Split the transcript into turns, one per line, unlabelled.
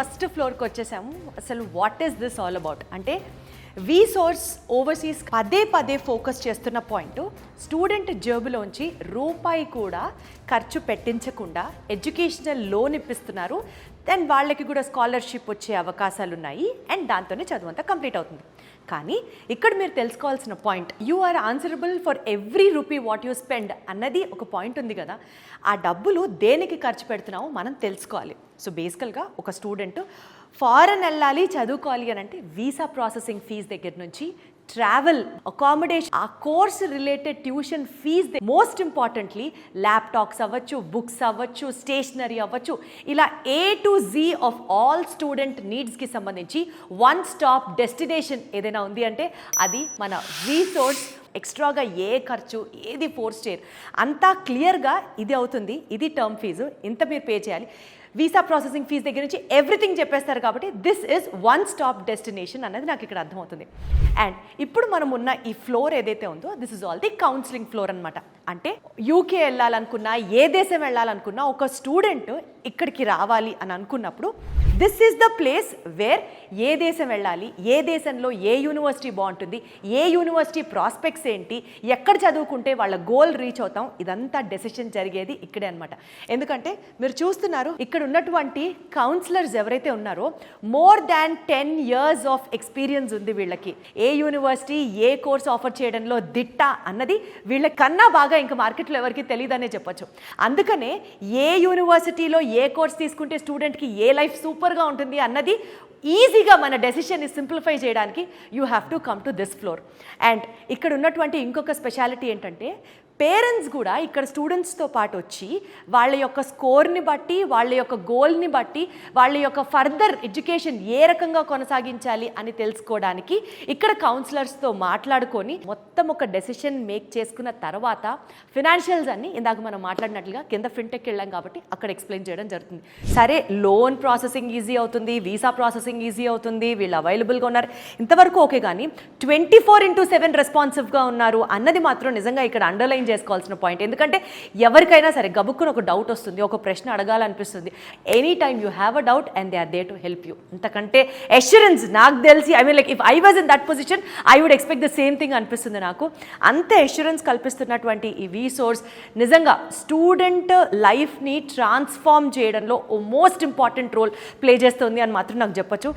First ఫ్లోర్కి వచ్చేసాము. అసలు what is this all about అంటే వీసోర్స్ ఓవర్సీస్ పదే ఫోకస్ చేస్తున్న పాయింట్ స్టూడెంట్ జేబులోంచి రూపాయి కూడా ఖర్చు పెట్టించకుండా ఎడ్యుకేషనల్ లోన్ ఇప్పిస్తున్నారు. దెన్ వాళ్ళకి కూడా స్కాలర్షిప్ వచ్చే అవకాశాలు ఉన్నాయి అండ్ దాంతోనే చదువు అంతా కంప్లీట్ అవుతుంది. కానీ ఇక్కడ మీరు తెలుసుకోవాల్సిన point, you are answerable for every rupee what you spend అన్నది ఒక పాయింట్ ఉంది కదా. ఆ డబ్బులు దేనికి ఖర్చు పెడుతున్నామో మనం తెలుసుకోవాలి. సో బేసికల్గా ఒక స్టూడెంట్ ఫారెన్ వెళ్ళాలి చదువుకోవాలి అని అంటే వీసా ప్రాసెసింగ్ ఫీజు దగ్గర నుంచి ట్రావెల్, అకామిడేషన్, ఆ course related tuition fee, most importantly laptops అవ్వచ్చు, బుక్స్ అవ్వచ్చు, స్టేషనరీ అవ్వచ్చు, ఇలా A to Z of all student నీడ్స్కి సంబంధించి వన్ స్టాప్ డెస్టినేషన్ ఏదైనా ఉంది అంటే అది మన వీసోర్స్. ఎక్స్ట్రాగా ఏ ఖర్చు ఏది ఫోర్స్ చేయరు, అంతా క్లియర్గా ఇది అవుతుంది, ఇది టర్మ్ ఫీజు, ఇంత మీరు పే చేయాలి, వీసా ప్రాసెసింగ్ ఫీజు దగ్గర నుంచి ఎవ్రీథింగ్ చెప్పేస్తారు. కాబట్టి this is one stop destination అనేది నాకు ఇక్కడ అర్థమవుతుంది. అండ్ ఇప్పుడు మనం ఉన్న ఈ ఫ్లోర్ ఏదైతే ఉందో this is all the counselling floor అనమాట. అంటే యూకే వెళ్ళాలనుకున్నా, ఏ దేశం వెళ్ళాలనుకున్నా ఒక స్టూడెంట్ ఇక్కడికి రావాలి అని అనుకున్నప్పుడు this is the place where ఏ దేశం వెళ్ళాలి, ఏ దేశంలో ఏ యూనివర్సిటీ బాగుంటుంది, ఏ యూనివర్సిటీ ప్రాస్పెక్ట్స్ ఏంటి, ఎక్కడ చదువుకుంటే వాళ్ళ గోల్ రీచ్ అవుతాం, ఇదంతా డెసిషన్ జరిగేది ఇక్కడే అనమాట. ఎందుకంటే మీరు చూస్తున్నారు ఇక్కడ ఉన్నటువంటి కౌన్సిలర్స్ ఎవరైతే ఉన్నారో more than 10 years of experience ఉంది వీళ్ళకి. ఏ యూనివర్సిటీ ఏ కోర్స్ ఆఫర్ చేయడంలో దిట్ట అన్నది వీళ్ళ కన్నా బాగా ఇంకా మార్కెట్లో ఎవరికి తెలియదనే చెప్పొచ్చు. అందుకనే ఏ యూనివర్సిటీలో ఏ కోర్స్ తీసుకుంటే స్టూడెంట్కి ఏ లైఫ్ సూపర్గా ఉంటుంది అన్నది ఈజీగా మన డెసిషన్ని సింప్లిఫై చేయడానికి you have to come to this floor. And ఇక్కడ ఉన్నటువంటి ఇంకొక స్పెషాలిటీ ఏంటంటే పేరెంట్స్ కూడా ఇక్కడ స్టూడెంట్స్తో పాటు వచ్చి వాళ్ళ యొక్క స్కోర్ని బట్టి, వాళ్ళ యొక్క గోల్ని బట్టి, వాళ్ళ యొక్క ఫర్దర్ ఎడ్యుకేషన్ ఏ రకంగా కొనసాగించాలి అని తెలుసుకోవడానికి ఇక్కడ కౌన్సిలర్స్తో మాట్లాడుకొని మొత్తం ఒక డెసిషన్ మేక్ చేసుకున్న తర్వాత ఫినాన్షియల్స్ అన్ని ఇందాక మనం మాట్లాడినట్లుగా కింద ఫిన్టెక్ వెళ్ళాం కాబట్టి అక్కడ ఎక్స్ప్లెయిన్ చేయడం జరుగుతుంది. సరే, లోన్ ప్రాసెసింగ్ ఈజీ అవుతుంది, వీసా ప్రాసెసింగ్ ఈజీ అవుతుంది, వీళ్ళు అవైలబుల్గా ఉన్నారు, ఇంతవరకు ఓకే. కానీ 24/7 రెస్పాన్సివ్గా ఉన్నారు అన్నది మాత్రం నిజంగా ఇక్కడ అండర్లైన్ చేసుకోవాల్సిన పాయింట్. ఎందుకంటే ఎవరికైనా సరే గబుక్కుని ఒక డౌట్ వస్తుంది, ఒక ప్రశ్న అడగాలనిపిస్తుంది. Any time you have a doubt and they are there to help you. అంతకంటే అష్యూరెన్స్ నాకు తెలిసి, I mean like if I was in that position I would expect the same thing అనిపిస్తుంది నాకు. అంతే అష్యూరెన్స్ కల్పిస్తున్నటువంటి ఈ వీసోర్స్ నిజంగా స్టూడెంట్ లైఫ్ని transform చేయడంలో ఓ మోస్ట్ ఇంపార్టెంట్ రోల్ ప్లే చేస్తుంది అని మాత్రం నాకు చెప్పొచ్చు.